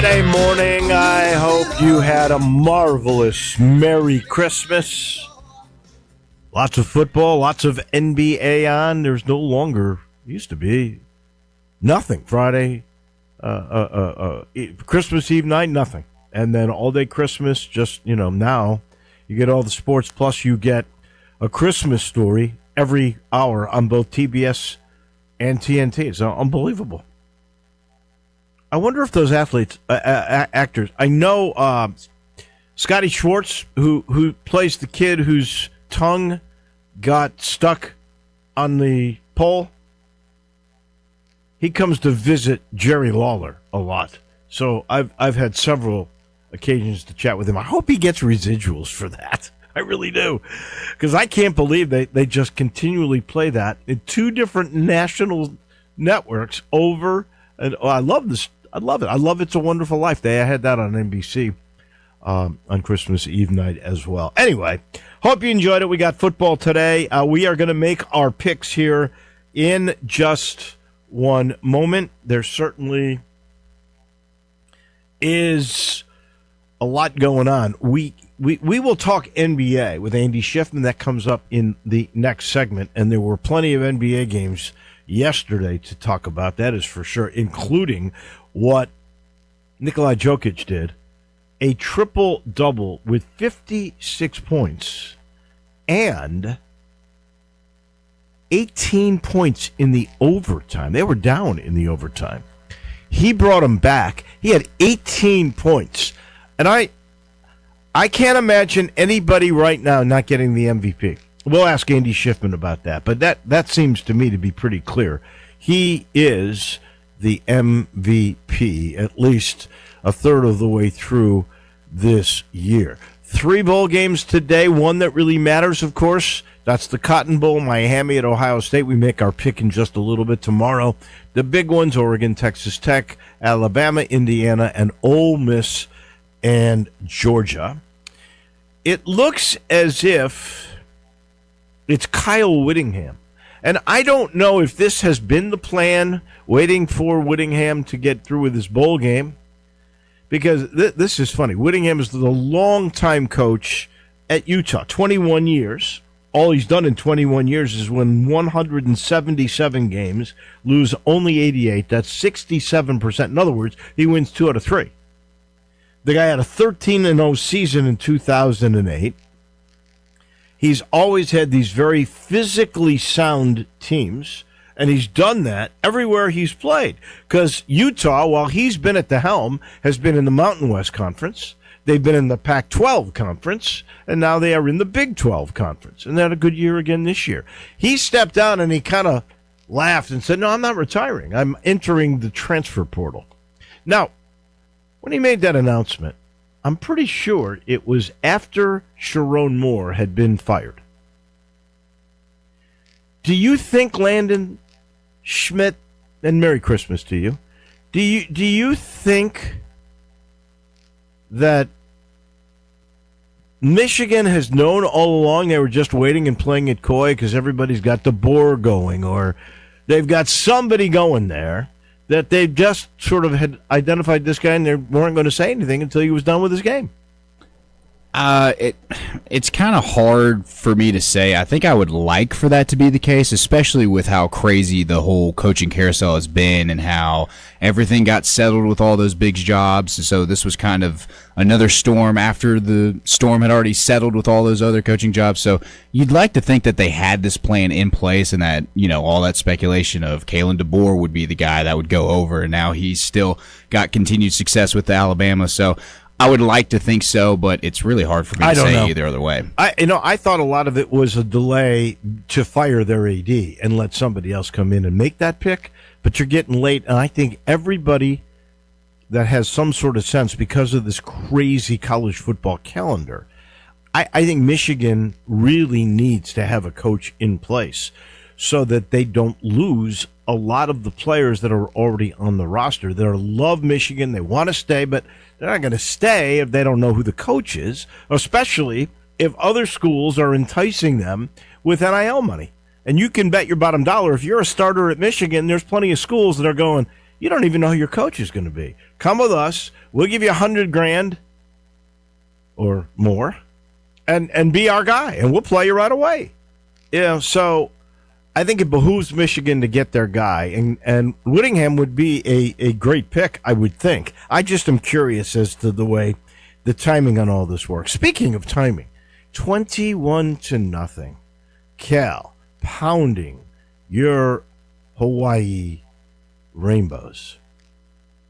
Friday morning. I hope you had a marvelous Merry Christmas. Lots of football, lots of NBA on. There's no longer, used to be, nothing. Friday, Christmas Eve night, nothing. And then all day Christmas, just, now you get all the sports, plus you get a Christmas story every hour on both TBS and TNT. It's unbelievable. I wonder if those athletes, actors, I know Scotty Schwartz, who plays the kid whose tongue got stuck on the pole. He comes to visit Jerry Lawler a lot. So I've had several occasions to chat with him. I hope he gets residuals for that. I really do. Because I can't believe they just continually play that in two different national networks over. And I love this. I love it. I love It's a Wonderful Life. They had that on NBC on Christmas Eve night as well. Anyway, hope you enjoyed it. We got football today. We are going to make our picks here in just one moment. There certainly is a lot going on. We will talk NBA with Andy Schiffman. That comes up in the next segment, and there were plenty of NBA games yesterday to talk about. That is for sure, including what Nikola Jokic did, a triple-double with 56 points and 18 points in the overtime. They were down in the overtime. He brought them back. He had 18 points. And I can't imagine anybody right now not getting the MVP. We'll ask Andy Schiffman about that. But that seems to me to be pretty clear. He is the MVP, at least a third of the way through this year. 3 bowl games today. One that really matters, of course. That's the Cotton Bowl, Miami at Ohio State. We make our pick in just a little bit tomorrow. The big ones, Oregon, Texas Tech, Alabama, Indiana, and Ole Miss and Georgia. It looks as if it's Kyle Whittingham. And I don't know if this has been the plan, waiting for Whittingham to get through with his bowl game, because this is funny. Whittingham is the longtime coach at Utah, 21 years. All he's done in 21 years is win 177 games, lose only 88. That's 67%. In other words, he wins 2 out of 3. The guy had a 13-0 season in 2008. He's always had these very physically sound teams, and he's done that everywhere he's played. Because Utah, while he's been at the helm, has been in the Mountain West Conference. They've been in the Pac-12 Conference, and now they are in the Big 12 Conference. And they had a good year again this year. He stepped down, and he kind of laughed and said, no, I'm not retiring. I'm entering the transfer portal. Now, when he made that announcement, I'm pretty sure it was after Sharon Moore had been fired. Do you think, Landon Schmidt, and Merry Christmas to you, do you think that Michigan has known all along they were just waiting and playing it coy because everybody's got DeBoer going, or they've got somebody going there, that they just sort of had identified this guy and they weren't going to say anything until he was done with his game? It's kind of hard for me to say. I think I would like for that to be the case, especially with how crazy the whole coaching carousel has been and how everything got settled with all those big jobs. So this was kind of another storm after the storm had already settled with all those other coaching jobs. So you'd like to think that they had this plan in place and that, all that speculation of Kalen DeBoer would be the guy that would go over, and now he's still got continued success with Alabama. So I would like to think so, but it's really hard for me to say either other way. I thought a lot of it was a delay to fire their AD and let somebody else come in and make that pick, but you're getting late, and I think everybody that has some sort of sense, because of this crazy college football calendar, I think Michigan really needs to have a coach in place so that they don't lose a lot of the players that are already on the roster. They love Michigan. They want to stay, but they're not going to stay if they don't know who the coach is, especially if other schools are enticing them with NIL money. And you can bet your bottom dollar, if you're a starter at Michigan, there's plenty of schools that are going, You don't even know who your coach is going to be. Come with us. We'll give you $100,000 or more, and be our guy, and we'll play you right away. So I think it behooves Michigan to get their guy, and Whittingham would be a great pick, I would think. I just am curious as to the way the timing on all this works. Speaking of timing, 21-0, Cal pounding your Hawaii Rainbows.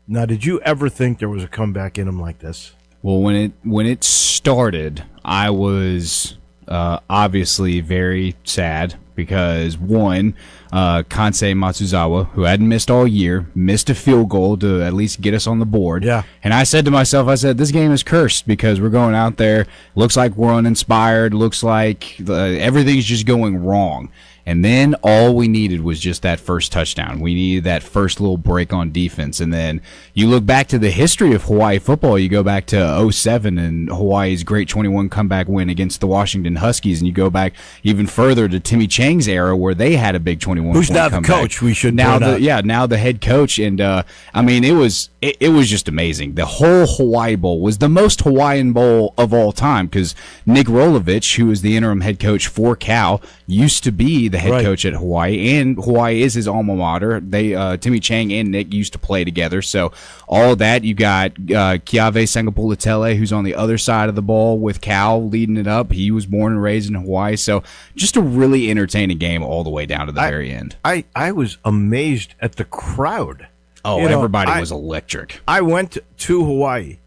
Now, did you ever think there was a comeback in them like this? Well, when it started, I was obviously very sad because one, Kansei Matsuzawa, who hadn't missed all year, missed a field goal to at least get us on the board. Yeah. And I said to myself, this game is cursed because we're going out there, looks like we're uninspired, looks like everything's just going wrong. And then all we needed was just that first touchdown. We needed that first little break on defense. And then you look back to the history of Hawaii football. You go back to 07 and Hawaii's great 21 comeback win against the Washington Huskies. And you go back even further to Timmy Chang's era where they had a big 21 Who's now comeback. the coach? We should now now the head coach. And it was just amazing. The whole Hawaii Bowl was the most Hawaiian bowl of all time because Nick Rolovich, who was the interim head coach for Cal, used to be the head coach at Hawaii, and Hawaii is his alma mater. They Timmy Chang and Nick used to play together, so all of that. You got Kiave Sangapulatele, who's on the other side of the ball with Cal leading it up. He was born and raised in Hawaii, so just a really entertaining game all the way down to the very end. I was amazed at the crowd. Oh, everybody was electric. I went to Hawaii.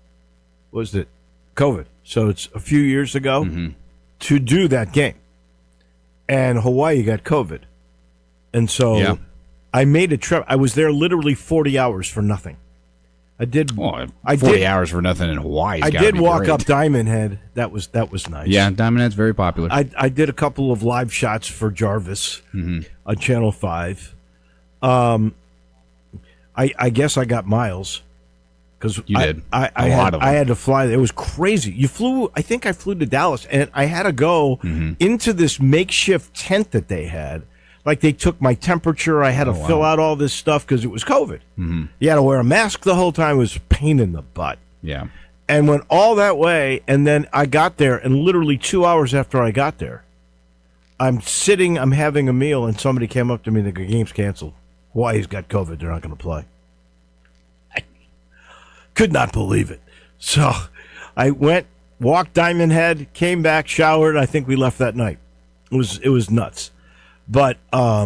Was it COVID? So it's a few years ago to do that game. And Hawaii got COVID. And so I made a trip. I was there literally 40 hours for nothing. I did 40 hours for nothing in Hawaii. I did walk up Diamond Head. That was nice. Yeah, Diamond Head's very popular. I did a couple of live shots for Jarvis on Channel 5. I guess I got miles. Because you did. I had to fly. It was crazy. I think I flew to Dallas, and I had to go into this makeshift tent that they had. Like, they took my temperature. I had to fill out all this stuff because it was COVID. You had to wear a mask the whole time. It was a pain in the butt. Yeah. And went all that way, and then I got there, and literally 2 hours after I got there, I'm having a meal, and somebody came up to me and the game's canceled. Hawaii's got COVID. They're not going to play. Could not believe it. So I went, walked Diamond Head, came back, showered. I think we left that night. It was nuts. But I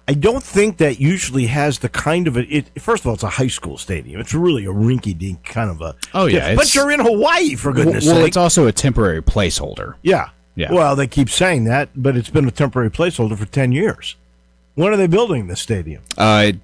don't think that usually has the kind of first of all, it's a high school stadium. It's really a rinky-dink kind of a. Oh yeah, but you're in Hawaii, for goodness' sake. Well, it's also a temporary placeholder. Yeah. Yeah. Well, they keep saying that, but it's been a temporary placeholder for 10 years. When are they building this stadium?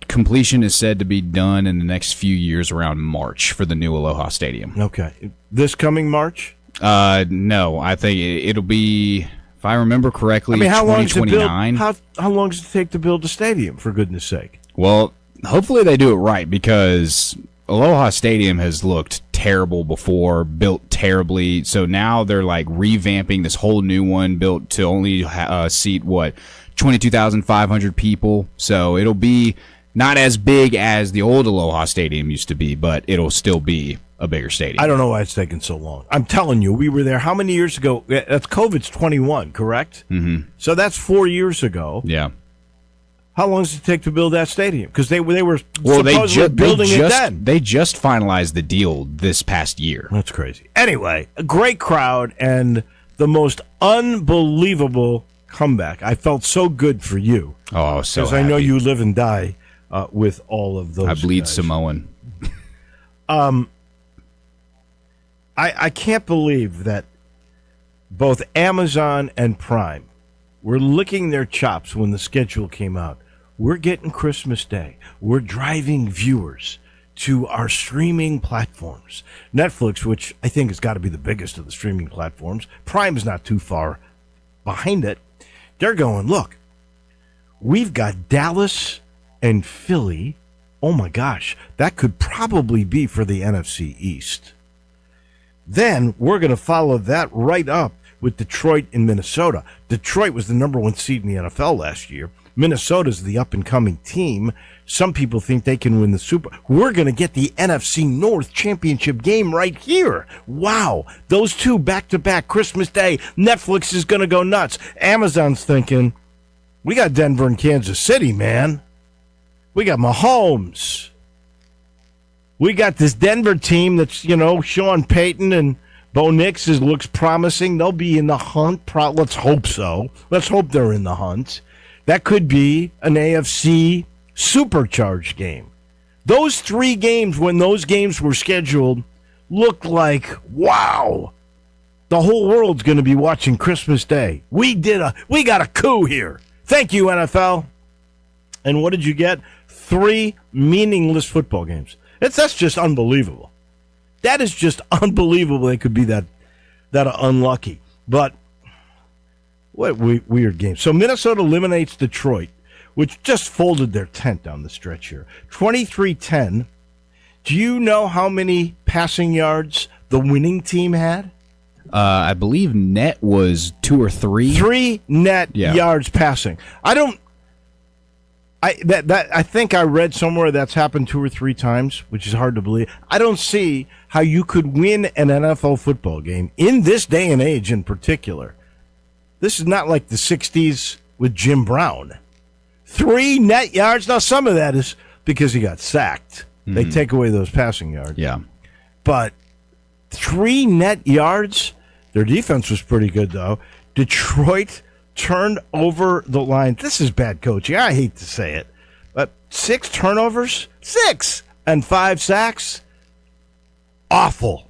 Completion is said to be done in the next few years around March for the new Aloha Stadium. Okay. This coming March? No, I think it'll be, if I remember correctly, how long does it 2029. How long does it take to build a stadium, for goodness sake? Well, hopefully they do it right because Aloha Stadium has looked terrible before, built terribly. So now they're like revamping this whole new one built to only seat 22,500 people. So it'll be not as big as the old Aloha Stadium used to be, but it'll still be a bigger stadium. I don't know why it's taken so long. I'm telling you, we were there how many years ago? That's COVID's 21, correct? Mm-hmm. So that's 4 years ago. Yeah. How long does it take to build that stadium? Because they were building it then. They just finalized the deal this past year. That's crazy. Anyway, a great crowd and the most unbelievable comeback. I felt so good for you. Oh, so because I know you live and die with all of those. I bleed guys. Samoan. I can't believe that both Amazon and Prime were licking their chops when the schedule came out. We're getting Christmas Day. We're driving viewers to our streaming platforms. Netflix, which I think has got to be the biggest of the streaming platforms. Prime's not too far behind it. They're going, look, we've got Dallas and Philly. Oh, my gosh. That could probably be for the NFC East. Then we're going to follow that right up with Detroit and Minnesota. Detroit was the number 1 seed in the NFL last year. Minnesota's the up-and-coming team. Some people think they can win the Super. We're going to get the NFC North championship game right here. Wow. Those two back-to-back Christmas Day. Netflix is going to go nuts. Amazon's thinking, we got Denver and Kansas City, man. We got Mahomes. We got this Denver team that's, Sean Payton and Bo Nix looks promising. They'll be in the hunt. Let's hope so. Let's hope they're in the hunt. That could be an AFC supercharged game. Those three games, when those games were scheduled, looked like, wow, the whole world's going to be watching Christmas Day. We got a coup here. Thank you, NFL. And what did you get? 3 meaningless football games. That's just unbelievable. That is just unbelievable. They could be that unlucky. But what weird game. So Minnesota eliminates Detroit, which just folded their tent down the stretch here. 23-10. Do you know how many passing yards the winning team had? I believe net was 2 or 3. 3 net yards passing. I think I read somewhere that's happened 2 or 3 times, which is hard to believe. I don't see how you could win an NFL football game in this day and age in particular. This is not like the 60s with Jim Brown. 3 net yards. Now, some of that is because he got sacked. Mm-hmm. They take away those passing yards. Yeah. But 3 net yards, their defense was pretty good, though. Detroit turned over the line. This is bad coaching. I hate to say it. But 6 turnovers, 6, and 5 sacks. Awful.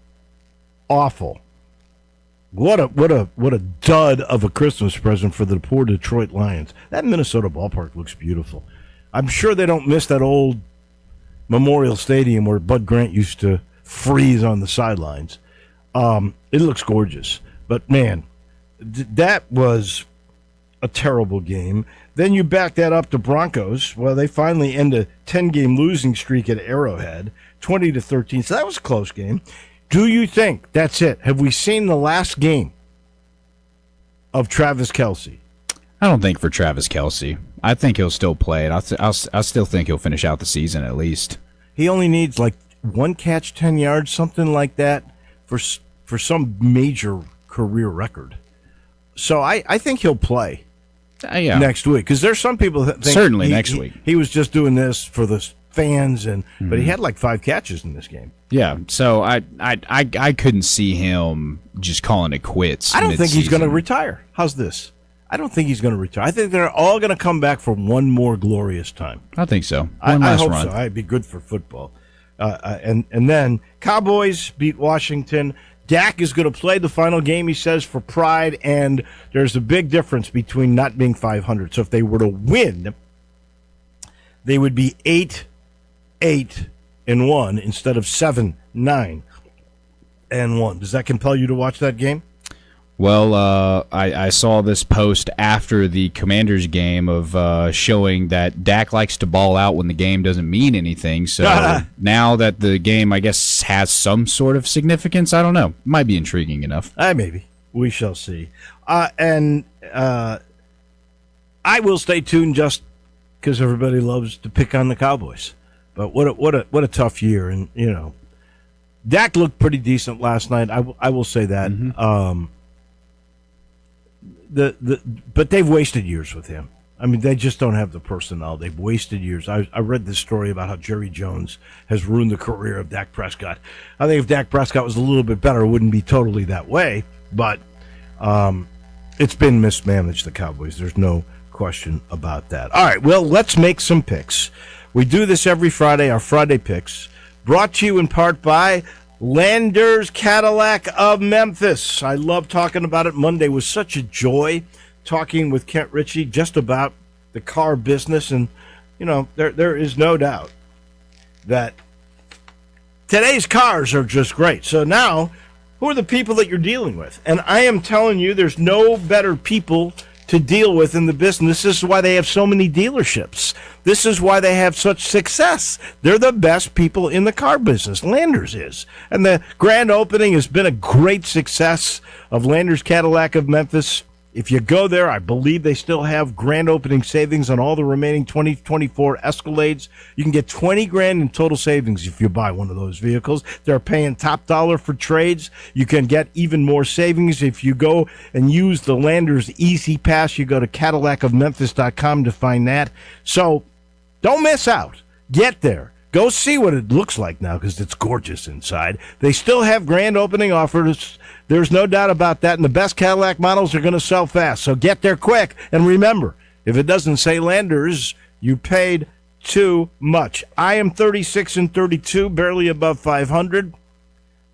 Awful. What a dud of a Christmas present for the poor Detroit Lions. That Minnesota ballpark looks beautiful. I'm sure they don't miss that old Memorial Stadium where Bud Grant used to freeze on the sidelines. It looks gorgeous. But, man, that was a terrible game. Then you back that up to Broncos. Well, they finally end a 10-game losing streak at Arrowhead, 20-13. So that was a close game. Do you think that's it? Have we seen the last game of Travis Kelce? I don't think for Travis Kelce. I think he'll still play it. I still think he'll finish out the season at least. He only needs like 1 catch, 10 yards, something like that for some major career record. So I think he'll play next week, because there's some people that think certainly next week he was just doing this for the fans, but he had like 5 catches in this game. Yeah, so I couldn't see him just calling it quits. I don't think he's going to retire. How's this? I don't think he's going to retire. I think they're all going to come back for one more glorious time. I think so. I hope run. So. It'd be good for football. And then Cowboys beat Washington. Dak is going to play the final game, he says, for pride, and there's a big difference between not being 500. So if they were to win, they would be 8-8-1 instead of 7-9-1. Does that compel you to watch that game? Well, I saw this post after the Commanders game of showing that Dak likes to ball out when the game doesn't mean anything. So now that the game, I guess, has some sort of significance, I don't know. Might be intriguing enough. Maybe. We shall see. And I will stay tuned just because everybody loves to pick on the Cowboys. But what a tough year. And, Dak looked pretty decent last night. I will say that. Mm-hmm. But they've wasted years with him. I mean, they just don't have the personnel. They've wasted years. I read this story about how Jerry Jones has ruined the career of Dak Prescott. I think if Dak Prescott was a little bit better, it wouldn't be totally that way. But it's been mismanaged, the Cowboys. There's no question about that. All right, well, let's make some picks. We do this every Friday, our Friday picks, brought to you in part by Landers Cadillac of Memphis. I love talking about it. Monday was such a joy talking with Kent Ritchie just about the car business. And, there is no doubt that today's cars are just great. So now, who are the people that you're dealing with? And I am telling you, there's no better people to deal with in the business. This is why they have so many dealerships. This is why they have such success. They're the best people in the car business. Landers is. And the grand opening has been a great success of Landers Cadillac of Memphis. If you go there, I believe they still have grand opening savings on all the remaining 2024 Escalades. You can get $20,000 in total savings if you buy one of those vehicles. They're paying top dollar for trades. You can get even more savings if you go and use the Landers Easy Pass. You go to CadillacofMemphis.com to find that. So don't miss out. Get there. Go see what it looks like now because it's gorgeous inside. They still have grand opening offers. There's no doubt about that. And the best Cadillac models are going to sell fast. So get there quick. And remember, if it doesn't say Landers, you paid too much. I am 36-32, barely above 500.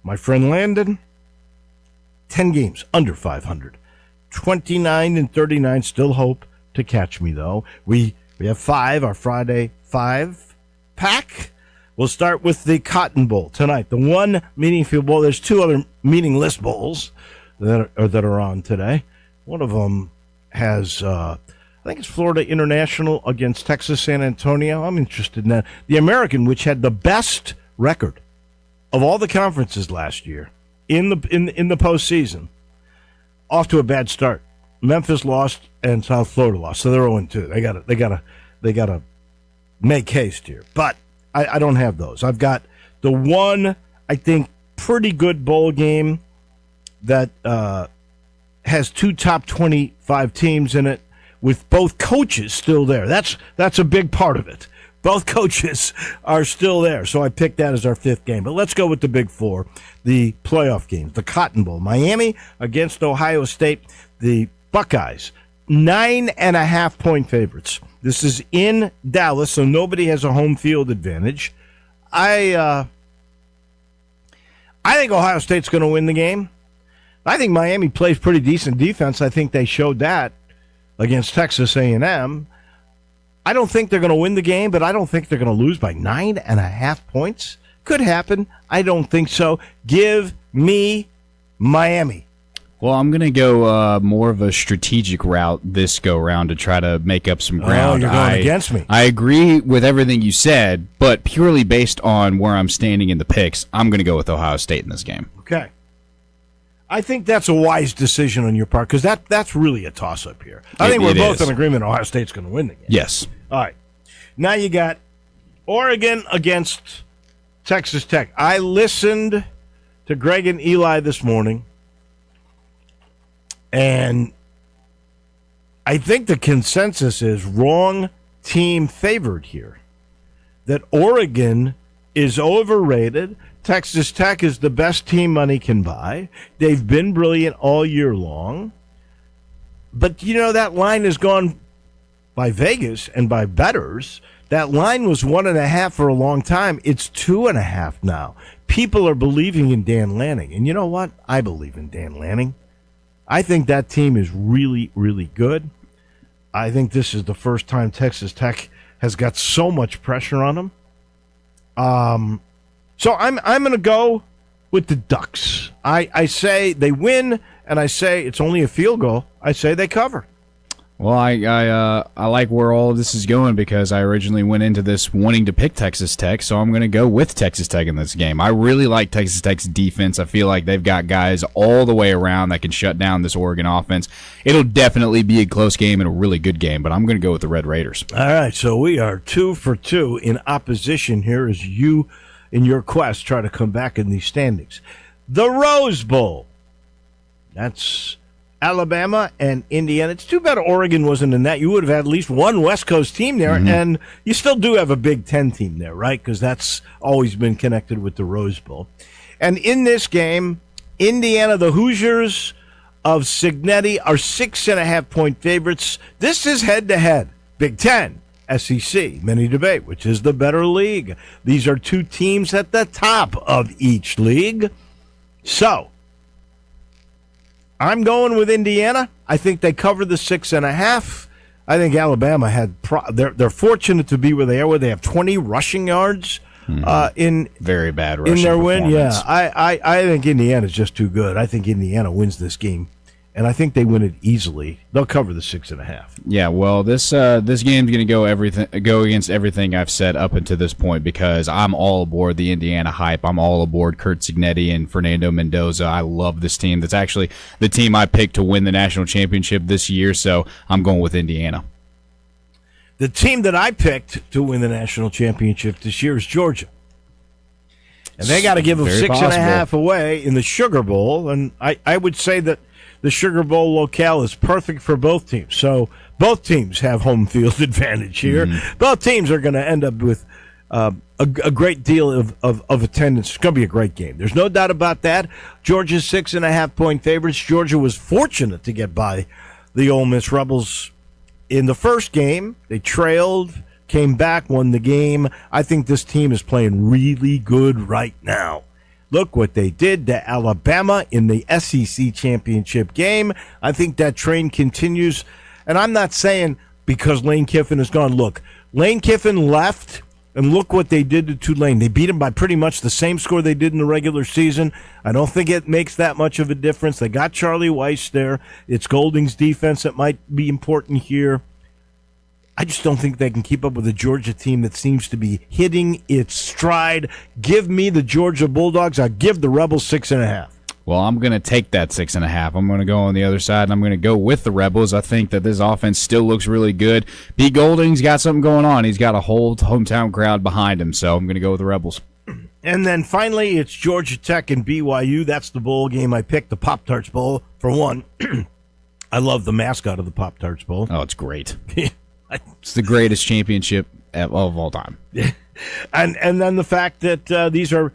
My friend Landon, 10 games under 500. 29-39. Still hope to catch me, though. We have 5, our Friday 5 pack. We'll start with the Cotton Bowl tonight. The one meaningful bowl. There's 2 other meaningless bowls that are on today. One of them has, I think it's Florida International against Texas San Antonio. I'm interested in that. The American, which had the best record of all the conferences last year in the postseason, off to a bad start. Memphis lost and South Florida lost, so they're 0-2. They gotta make haste here. But I don't have those. I've got the one, I think, pretty good bowl game that has 2 top 25 teams in it with both coaches still there. That's a big part of it. Both coaches are still there, so I picked that as our 5th game. But let's go with the Big 4, the playoff games, the Cotton Bowl. Miami against Ohio State, the Buckeyes, 9.5-point favorites. This is in Dallas, so nobody has a home field advantage. I think Ohio State's going to win the game. I think Miami plays pretty decent defense. I think they showed that against Texas A&M. I don't think they're going to win the game, but I don't think they're going to lose by 9.5 points. Could happen. I don't think so. Give me Miami. Well, I'm going to go more of a strategic route this go-round to try to make up some ground. Oh, you're going against me. I agree with everything you said, but purely based on where I'm standing in the picks, I'm going to go with Ohio State in this game. Okay. I think that's a wise decision on your part because that's really a toss-up here. I think we're both in agreement Ohio State's going to win the game. Yes. All right. Now you got Oregon against Texas Tech. I listened to Greg and Eli this morning, and I think the consensus is wrong team favored here. That Oregon is overrated. Texas Tech is the best team money can buy. They've been brilliant all year long. But, that line has gone by Vegas and by bettors. That line was 1.5 for a long time. It's 2.5 now. People are believing in Dan Lanning. And you know what? I believe in Dan Lanning. I think that team is really, really good. I think this is the first time Texas Tech has got so much pressure on them. So I'm going to go with the Ducks. I say they win, and I say it's only a field goal. I say they cover. Well, I like where all of this is going because I originally went into this wanting to pick Texas Tech, so I'm going to go with Texas Tech in this game. I really like Texas Tech's defense. I feel like they've got guys all the way around that can shut down this Oregon offense. It'll definitely be a close game and a really good game, but I'm going to go with the Red Raiders. All right, so we are 2 for 2 in opposition here as you, in your quest, try to come back in these standings. The Rose Bowl. That's Alabama and Indiana. It's too bad Oregon wasn't in that. You would have had at least one West Coast team there, and you still do have a Big Ten team there, right? Because that's always been connected with the Rose Bowl. And in this game, Indiana, the Hoosiers of Signetti are 6.5-point favorites. This is head-to-head. Big Ten, SEC, many debate, which is the better league. These are 2 teams at the top of each league. So I'm going with Indiana. I think they cover the 6.5. I think Alabama had they're fortunate to be where they are, where they have 20 rushing yards in very bad rushing in their win. performance. Yeah, I think Indiana's just too good. I think Indiana wins this game and I think they win it easily. They'll cover the 6.5. Yeah, well, this game's going to go against everything I've said up until this point because I'm all aboard the Indiana hype. I'm all aboard Kurt Cignetti and Fernando Mendoza. I love this team. That's actually the team I picked to win the national championship this year, so I'm going with Indiana. The team that I picked to win the national championship this year is Georgia. And they got to give them Very 6.5 away in the Sugar Bowl. And I would say that the Sugar Bowl locale is perfect for both teams. So both teams have home field advantage here. Both teams are going to end up with a great deal of attendance. It's going to be a great game. There's no doubt about that. Georgia's 6.5-point favorites. Georgia was fortunate to get by the Ole Miss Rebels in the first game. They trailed, came back, won the game. I think this team is playing really good right now. Look what they did to Alabama in the SEC championship game. I think that train continues. And I'm not saying because Lane Kiffin is gone. Look, Lane Kiffin left, and look what they did to Tulane. They beat him by pretty much the same score they did in the regular season. I don't think it makes that much of a difference. They got Charlie Weiss there. It's Golding's defense that might be important here. I just don't think they can keep up with a Georgia team that seems to be hitting its stride. Give me the Georgia Bulldogs. I'll give the Rebels 6.5. Well, I'm going to take that 6.5. I'm going to go on the other side, and I'm going to go with the Rebels. I think that this offense still looks really good. Pete Golding's got something going on. He's got a whole hometown crowd behind him, so I'm going to go with the Rebels. And then finally, it's Georgia Tech and BYU. That's the bowl game I picked, the Pop-Tarts Bowl, for one. I love the mascot of the Pop-Tarts Bowl. Oh, it's great. It's the greatest championship of all time. And then the fact that these are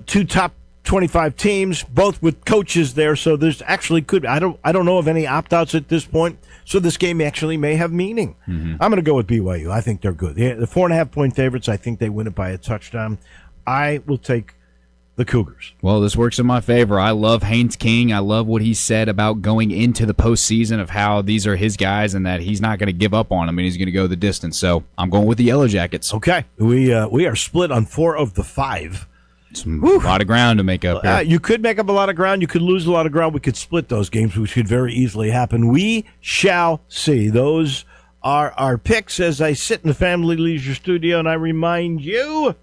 two top 25 teams, both with coaches there, so there's actually I don't know of any opt-outs at this point, so this game actually may have meaning. I'm going to go with BYU. I think they're good. The 4.5-point favorites, I think they win it by a touchdown. I will take the Cougars. Well, this works in my favor. I love Haynes King. I love what he said about going into the postseason of how these are his guys and that he's not going to give up on them and he's going to go the distance. So I'm going with the Yellow Jackets. Okay. We are split on 4 of the 5. A lot of ground to make up here. You could make up a lot of ground. You could lose a lot of ground. We could split those games, which could very easily happen. We shall see. Those are our picks as I sit in the Family Leisure studio, and I remind you,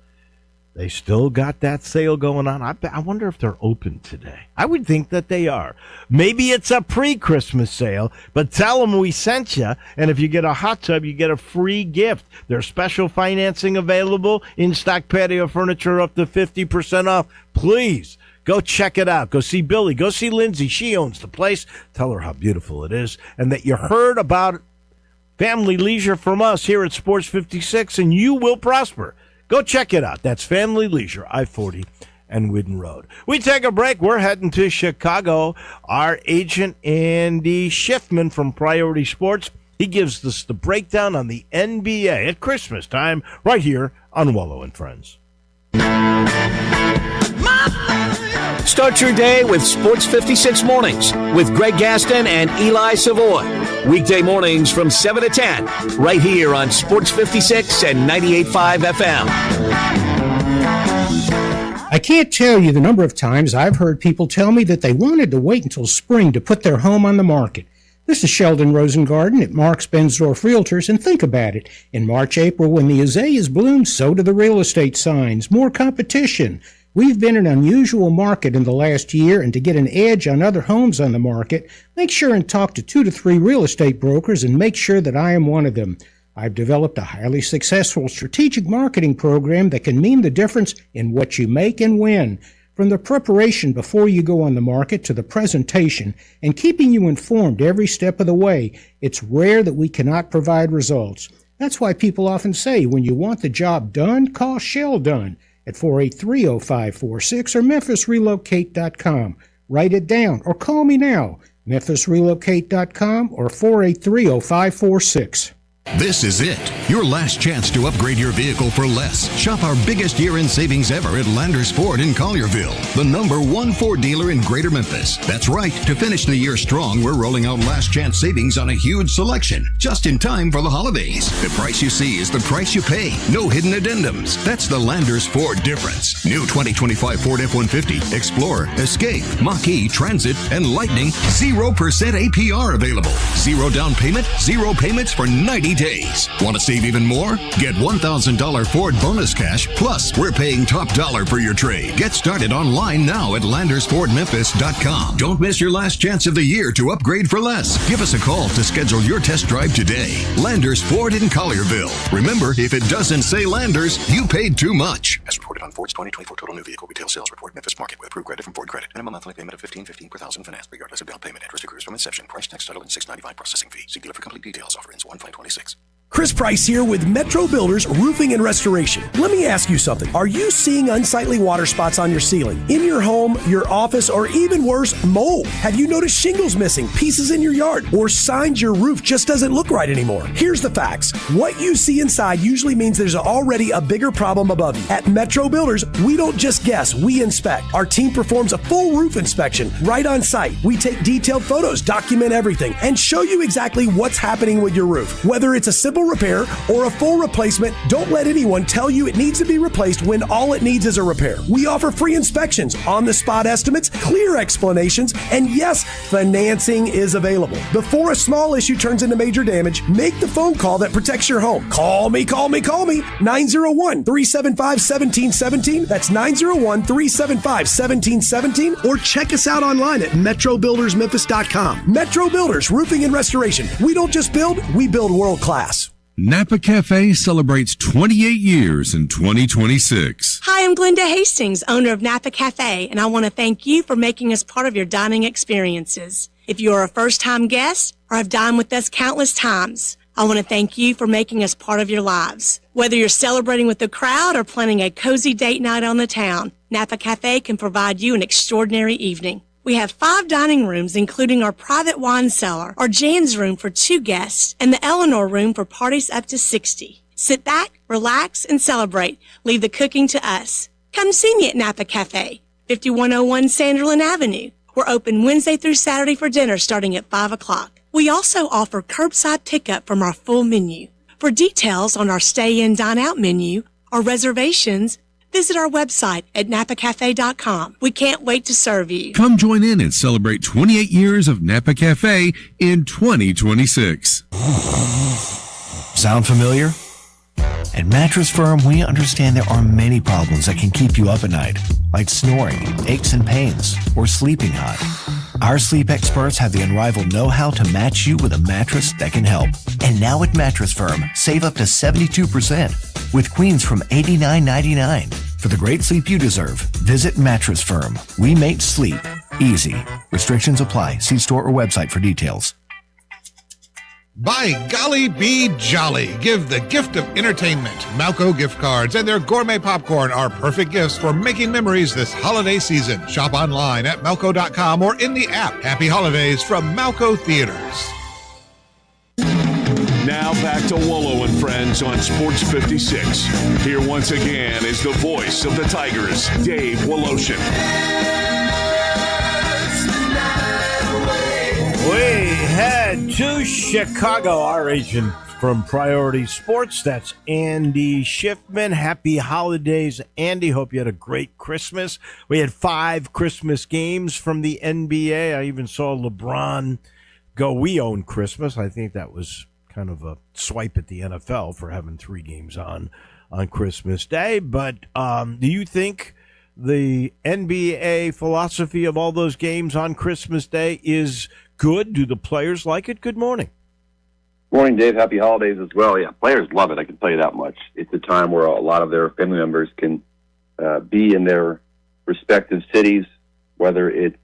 they still got that sale going on. I wonder if they're open today. I would think that they are. Maybe it's a pre-Christmas sale, but tell them we sent you, and if you get a hot tub, you get a free gift. There's special financing available, in-stock patio furniture up to 50% off. Please, go check it out. Go see Billy. Go see Lindsay. She owns the place. Tell her how beautiful it is, and that you heard about Family Leisure from us here at Sports 56, and you will prosper. Go check it out. That's Family Leisure, I-40 and Whidden Road. We take a break. We're heading to Chicago. Our agent, Andy Schiffman from Priority Sports, he gives us the breakdown on the NBA at Christmas time right here on Wolo and Friends. Start your day with Sports 56 Mornings with Greg Gaston and Eli Savoy. Weekday mornings from 7 to 10, right here on Sports 56 and 98.5 FM. I can't tell you the number of times I've heard people tell me that they wanted to wait until spring to put their home on the market. This is Sheldon Rosengarten at Marks Bensdorf Realtors, and think about it. In March, April, when the azaleas bloom, so do the real estate signs. More competition. We've been in an unusual market in the last year, and to get an edge on other homes on the market, make sure and talk to 2 to 3 real estate brokers and make sure that I am one of them. I've developed a highly successful strategic marketing program that can mean the difference in what you make and when. From the preparation before you go on the market to the presentation and keeping you informed every step of the way, it's rare that we cannot provide results. That's why people often say, when you want the job done, call Sheldon at 483-0546 or memphisrelocate.com. Write it down or call me now, memphisrelocate.com or 483-0546. This is it. Your last chance to upgrade your vehicle for less. Shop our biggest year-end savings ever at Landers Ford in Collierville, the #1 Ford dealer in Greater Memphis. That's right. To finish the year strong, we're rolling out last chance savings on a huge selection, just in time for the holidays. The price you see is the price you pay. No hidden addendums. That's the Landers Ford difference. New 2025 Ford F-150, Explorer, Escape, Mach-E, Transit, and Lightning. 0% APR available. 0 down payment, 0 payments for 90 days. Want to save even more? Get $1,000 Ford bonus cash, plus we're paying top dollar for your trade. Get started online now at LandersFordMemphis.com. Don't miss your last chance of the year to upgrade for less. Give us a call to schedule your test drive today. Landers Ford in Collierville. Remember, if it doesn't say Landers, you paid too much. As reported on Ford's 2024 total new vehicle retail sales report, Memphis Market with approved credit from Ford Credit. Minimum monthly payment of $15.15 per thousand finance, regardless of down payment. Interest accrues from inception. Price, tax, title, and $6.95 processing fee. See dealer for complete details. Offer ends 1/5/26. Chris Price here with Metro Builders Roofing and Restoration. Let me ask you something. Are you seeing unsightly water spots on your ceiling, in your home, your office, or even worse, mold? Have you noticed shingles missing, pieces in your yard, or signs your roof just doesn't look right anymore? Here's the facts. What you see inside usually means there's already a bigger problem above you. At Metro Builders, we don't just guess, we inspect. Our team performs a full roof inspection right on site. We take detailed photos, document everything, and show you exactly what's happening with your roof. Whether it's a simple repair or a full replacement, don't let anyone tell you it needs to be replaced when all it needs is a repair. We offer free inspections, on-the-spot estimates, clear explanations, and yes, financing is available. Before a small issue turns into major damage, make the phone call that protects your home. Call me. 901-375-1717. That's 901-375-1717. Or check us out online at metrobuildersmemphis.com. Metro Builders Roofing and Restoration. We don't just build, we build world class. Napa Cafe celebrates 28 years in 2026. Hi, I'm Glenda Hastings, owner of Napa Cafe, and I want to thank you for making us part of your dining experiences. If you are a first-time guest or have dined with us countless times, I want to thank you for making us part of your lives. Whether you're celebrating with the crowd or planning a cozy date night on the town, Napa Cafe can provide you an extraordinary evening. We have 5 dining rooms, including our private wine cellar, our Jan's room for 2 guests, and the Eleanor room for parties up to 60. Sit back, relax, and celebrate. Leave the cooking to us. Come see me at Napa Cafe, 5101 Sanderlin Avenue. We're open Wednesday through Saturday for dinner starting at 5 o'clock. We also offer curbside pickup from our full menu. For details on our stay-in, dine-out menu or reservations, visit our website at napacafe.com. We can't wait to serve you. Come join in and celebrate 28 years of Napa Cafe in 2026. Sound familiar? At Mattress Firm, we understand there are many problems that can keep you up at night, like snoring, aches and pains, or sleeping hot. Our sleep experts have the unrivaled know-how to match you with a mattress that can help. And now at Mattress Firm, save up to 72%, with queens from $89.99. For the great sleep you deserve, visit Mattress Firm. We make sleep easy. Restrictions apply. See store or website for details. By golly, be jolly. Give the gift of entertainment. Malco gift cards and their gourmet popcorn are perfect gifts for making memories this holiday season. Shop online at Malco.com or in the app. Happy holidays from Malco Theaters. Now back to Wolo and Friends on Sports 56. Here once again is the voice of the Tigers, Dave Woloshin. We head to Chicago. Our agent from Priority Sports, that's Andy Schiffman. Happy holidays, Andy. Hope you had a great Christmas. We had 5 Christmas games from the NBA. I even saw LeBron go, "We own Christmas." I think that was kind of a swipe at the NFL for having 3 games on Christmas Day. But do you think the NBA philosophy of all those games on Christmas Day is good? Do the players like it? Good morning. Morning, Dave. Happy holidays as well. Yeah, players love it. I can tell you that much. It's a time where a lot of their family members can be in their respective cities, whether it's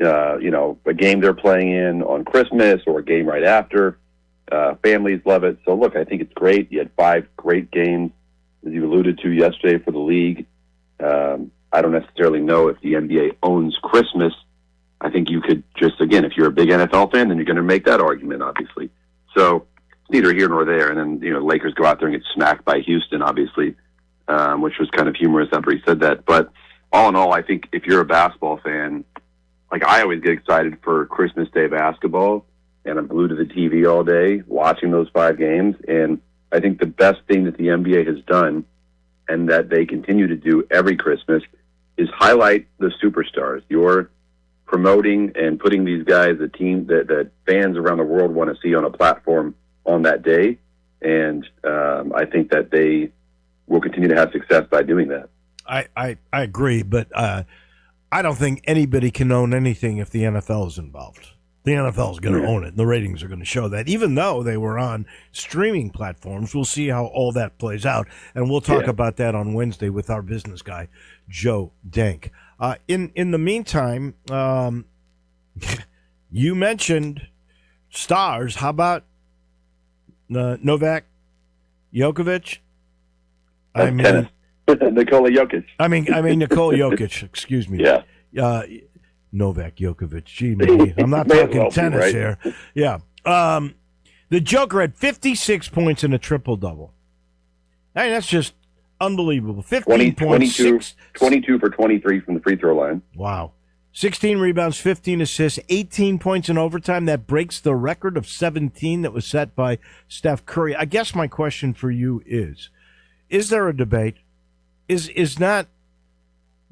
a game they're playing in on Christmas or a game right after. Families love it. So, look, I think it's great. You had 5 great games, as you alluded to yesterday, for the league. I don't necessarily know if the NBA owns Christmas. I think you could just, again, if you're a big NFL fan, then you're going to make that argument, obviously. So neither here nor there. And then, Lakers go out there and get smacked by Houston, obviously, which was kind of humorous after he said that. But all in all, I think if you're a basketball fan, like I always get excited for Christmas Day basketball, and I'm glued to the TV all day watching those 5 games. And I think the best thing that the NBA has done, and that they continue to do every Christmas, is highlight the superstars. You're promoting and putting these guys, the team that fans around the world want to see on a platform on that day. And I think that they will continue to have success by doing that. I agree, but I don't think anybody can own anything if the NFL is involved. The NFL is going to own it, and the ratings are going to show that. Even though they were on streaming platforms, we'll see how all that plays out, and we'll talk about that on Wednesday with our business guy, Joe Dank. In the meantime, you mentioned stars. How about Novak Djokovic? Tennis. Nikola Jokic. I mean Nikola Jokic. Excuse me. Yeah. Novak Djokovic. Gee, me. I'm not talking tennis right? here. Yeah. The Joker had 56 points in a triple-double. I mean, that's just unbelievable. 15 points. 22 for 23 from the free throw line. Wow. 16 rebounds, 15 assists, 18 points in overtime. That breaks the record of 17 that was set by Steph Curry. I guess my question for you is there a debate? Is not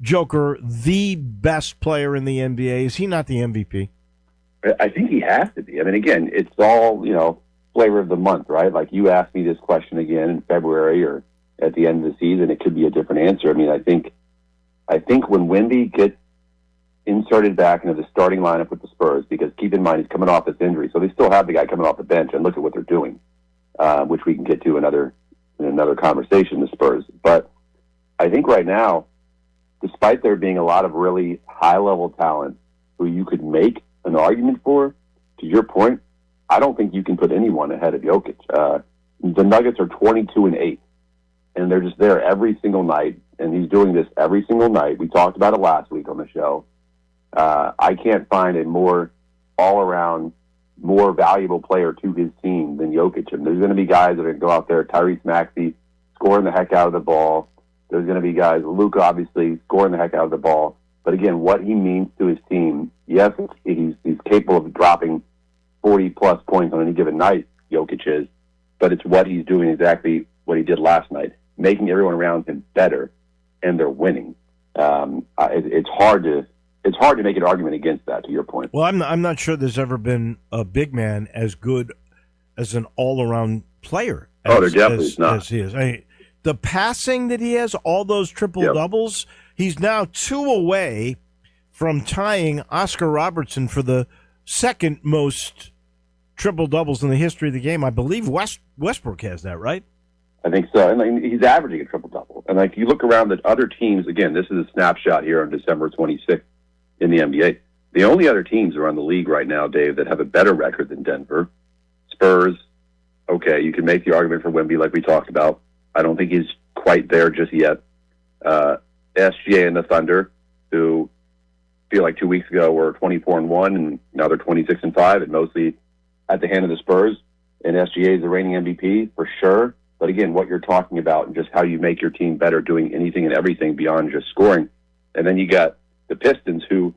Joker the best player in the NBA? Is he not the MVP? I think he has to be. I mean, again, it's all, flavor of the month, right? Like you asked me this question again in February or at the end of the season, it could be a different answer. I mean, I think when Wemby gets inserted back into the starting lineup with the Spurs, because keep in mind he's coming off this injury, so they still have the guy coming off the bench, and look at what they're doing, which we can get to in another conversation, the Spurs. But I think right now, despite there being a lot of really high-level talent who you could make an argument for, to your point, I don't think you can put anyone ahead of Jokic. The Nuggets are 22-8, and they're just there every single night, and he's doing this every single night. We talked about it last week on the show. I can't find a more all-around, more valuable player to his team than Jokic. And there's going to be guys that are going to go out there, Tyrese Maxey, scoring the heck out of the ball. There's going to be guys, Luka obviously, scoring the heck out of the ball. But again, what he means to his team, yes, he's capable of dropping 40-plus points on any given night, Jokic is, but it's what he's doing exactly what he did last night, making everyone around him better, and they're winning. It's hard to make an argument against that, to your point. Well, I'm not sure there's ever been a big man as good as an all-around player there definitely is not. As he is. I mean, the passing that he has, all those triple-doubles, he's now 2 away from tying Oscar Robertson for the second most triple-doubles in the history of the game. I believe Westbrook has that, right? I think so. And he's averaging a triple-double. And you look around at other teams, again, this is a snapshot here on December 26th in the NBA. The only other teams around the league right now, Dave, that have a better record than Denver, Spurs, okay, you can make the argument for Wemby like we talked about. I don't think he's quite there just yet. SGA and the Thunder, who feel like 2 weeks ago were 24-1, and now they're 26-5, and mostly at the hand of the Spurs. And SGA is the reigning MVP for sure. But again, what you're talking about and just how you make your team better, doing anything and everything beyond just scoring. And then you got the Pistons, who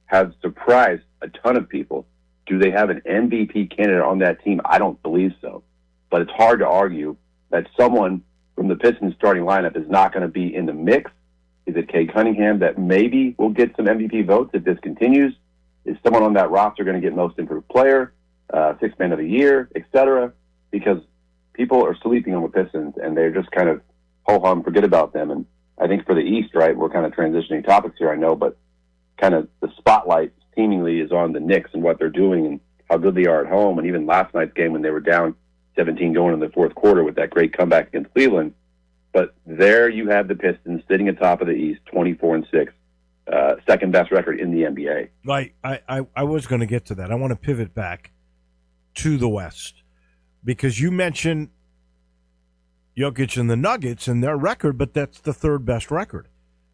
have surprised a ton of people. Do they have an MVP candidate on that team? I don't believe so. But it's hard to argue that someone from the Pistons starting lineup is not going to be in the mix. Is it Cade Cunningham that maybe will get some MVP votes if this continues? Is someone on that roster going to get most improved player, sixth man of the year, et cetera? Because people are sleeping on the Pistons, and they're just kind of ho-hum, forget about them. And I think for the East, right, we're kind of transitioning topics here, I know, but kind of the spotlight seemingly is on the Knicks and what they're doing and how good they are at home. And even last night's game when they were down 17 going in the fourth quarter with that great comeback against Cleveland. But there you have the Pistons sitting atop of the East, 24-6, second best record in the NBA. Right. I was going to get to that. I want to pivot back to the West because you mentioned Jokic and the Nuggets and their record, but that's the third best record.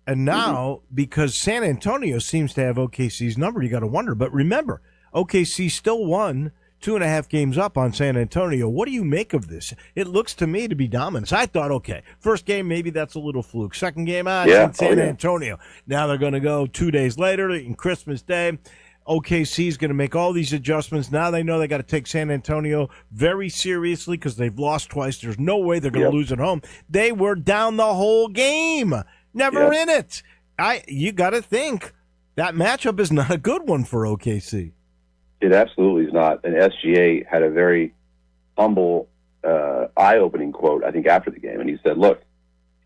And now, because San Antonio seems to have OKC's number, you got to wonder. But remember, OKC still won 2.5 games up on San Antonio. What do you make of this? It looks to me to be dominance. I thought, okay, first game, maybe that's a little fluke. Second game, it's in San Antonio. Now they're going to go 2 days later in Christmas Day. OKC is going to make all these adjustments. Now they know they got to take San Antonio very seriously because they've lost twice. There's no way they're going to lose at home. They were down the whole game, never in it. You got to think that matchup is not a good one for OKC. It absolutely is not. And SGA had a very humble, eye-opening quote, I think, after the game. And he said, look,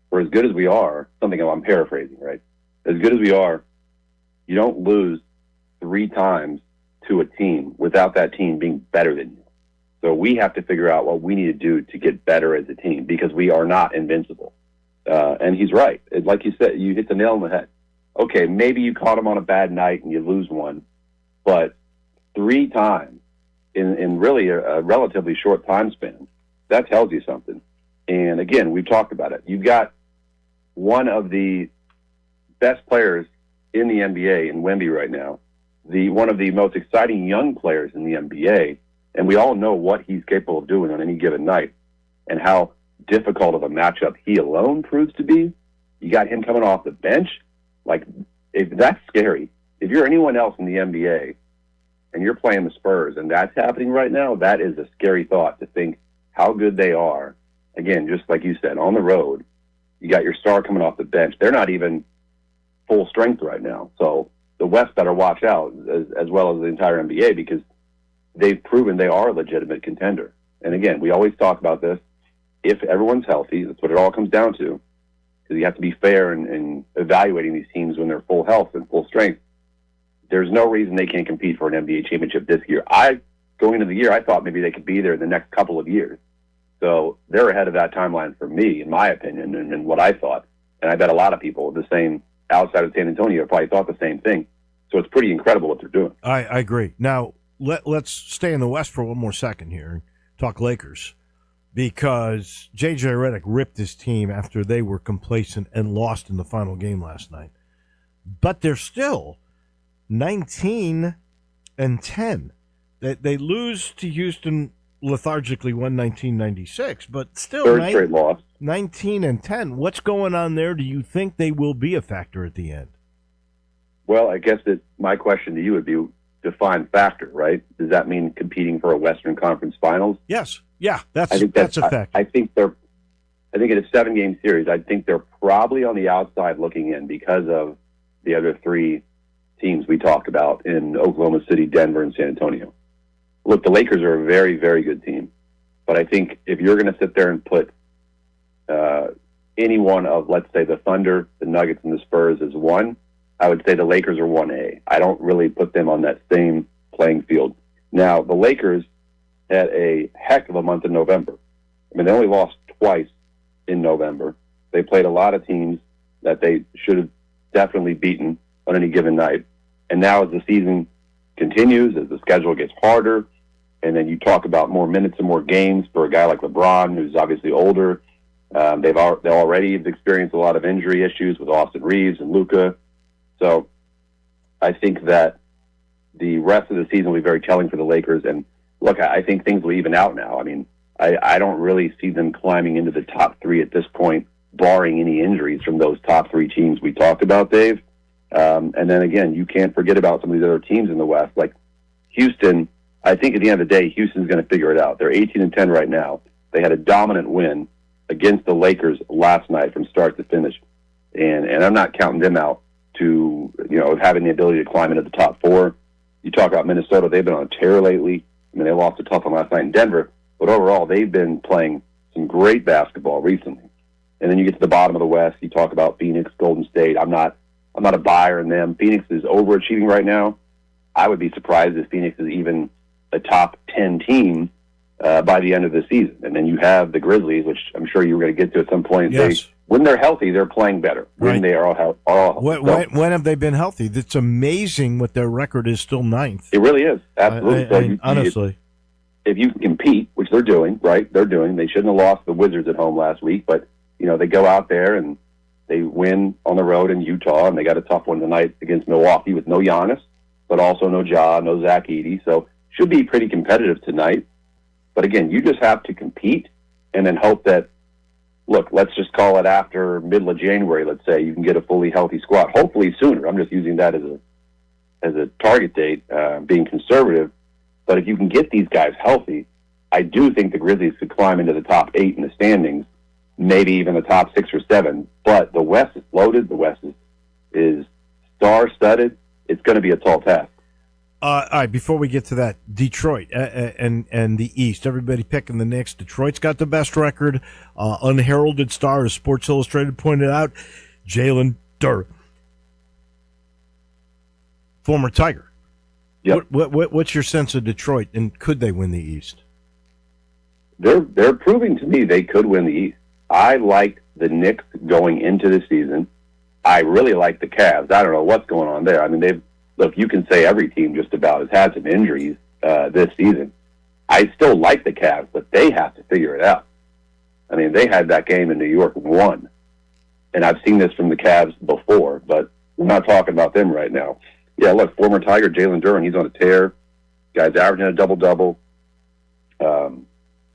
for as good as we are, something I'm paraphrasing, right? As good as we are, you don't lose 3 times to a team without that team being better than you. So we have to figure out what we need to do to get better as a team because we are not invincible. And he's right. Like you said, you hit the nail on the head. Okay, maybe you caught him on a bad night and you lose one, but 3 times in really a relatively short time span, that tells you something. And again, we've talked about it. You've got one of the best players in the NBA in Wemby right now, one of the most exciting young players in the NBA, and we all know what he's capable of doing on any given night and how difficult of a matchup he alone proves to be. You got him coming off the bench. Like, if that's scary. If you're anyone else in the NBA and you're playing the Spurs and that's happening right now, that is a scary thought to think how good they are. Again, just like you said, on the road, you got your star coming off the bench. They're not even full strength right now. So the West better watch out as well as the entire NBA because they've proven they are a legitimate contender. And again, we always talk about this. If everyone's healthy, that's what it all comes down to. Because you have to be fair in evaluating these teams when they're full health and full strength. There's no reason they can't compete for an NBA championship this year. Going into the year, I thought maybe they could be there in the next couple of years. So they're ahead of that timeline for me, in my opinion, and what I thought. And I bet a lot of people the same outside of San Antonio probably thought the same thing. So it's pretty incredible what they're doing. I agree. Now, let's stay in the West for one more second here and talk Lakers. Because J.J. Redick ripped his team after they were complacent and lost in the final game last night. But they're still 19-10. They lose to Houston lethargically 119-96, but still third straight loss. 19-10. What's going on there? Do you think they will be a factor at the end? Well, I guess that my question to you would be define factor, right? Does that mean competing for a Western Conference Finals? Yes. Yeah, that's a fact. I think in a 7-game series, I think they're probably on the outside looking in because of the other 3 teams we talked about in Oklahoma City, Denver, and San Antonio. Look, the Lakers are a very, very good team. But I think if you're going to sit there and put any one of, let's say, the Thunder, the Nuggets, and the Spurs as one, I would say the Lakers are 1A. I don't really put them on that same playing field. Now, the Lakers had a heck of a month in November. I mean, they only lost twice in November. They played a lot of teams that they should have definitely beaten on any given night. And now as the season continues, as the schedule gets harder, and then you talk about more minutes and more games for a guy like LeBron, who's obviously older. They already have experienced a lot of injury issues with Austin Reeves and Luka. So I think that the rest of the season will be very telling for the Lakers. And look, I think things will even out now. I mean, I don't really see them climbing into the top 3 at this point, barring any injuries from those top 3 teams we talked about, Dave. And then again, you can't forget about some of these other teams in the West, like Houston. I think at the end of the day, Houston's going to figure it out. They're 18-10 right now. They had a dominant win against the Lakers last night from start to finish. And I'm not counting them out to, having the ability to climb into the top 4. You talk about Minnesota, they've been on a tear lately. I mean, they lost a tough one last night in Denver, but overall, they've been playing some great basketball recently. And then you get to the bottom of the West, you talk about Phoenix, Golden State. I'm not a buyer in them. Phoenix is overachieving right now. I would be surprised if Phoenix is even a top 10 team by the end of the season. And then you have the Grizzlies, which I'm sure you were going to get to at some point. Yes. When they're healthy, they're playing better. When they are all healthy. When have they been healthy? It's amazing what their record is still 9th. It really is. Absolutely. Honestly. If you can compete, which they're doing, right? They're doing. They shouldn't have lost the Wizards at home last week, but, they go out there and they win on the road in Utah, and they got a tough one tonight against Milwaukee with no Giannis, but also no Ja, no Zach Edey. So should be pretty competitive tonight. But again, you just have to compete and then hope that, look, let's just call it after middle of January, let's say, you can get a fully healthy squad. Hopefully sooner. I'm just using that as a target date, being conservative. But if you can get these guys healthy, I do think the Grizzlies could climb into the top 8 in the standings, maybe even the top 6 or 7. But the West is loaded. The West is star-studded. It's going to be a tall task. All right, before we get to that, Detroit and the East, everybody picking the Knicks. Detroit's got the best record. Unheralded star, as Sports Illustrated pointed out, Jalen Duren, former Tiger. Yep. What's your sense of Detroit, and could they win the East? They're proving to me they could win the East. I liked the Knicks going into the season. I really like the Cavs. I don't know what's going on there. I mean, look, you can say every team just about has had some injuries this season. I still like the Cavs, but they have to figure it out. I mean, they had that game in New York won. And I've seen this from the Cavs before, but we're not talking about them right now. Yeah, look, former Tiger Jalen Duren, he's on a tear. Guy's averaging a double-double,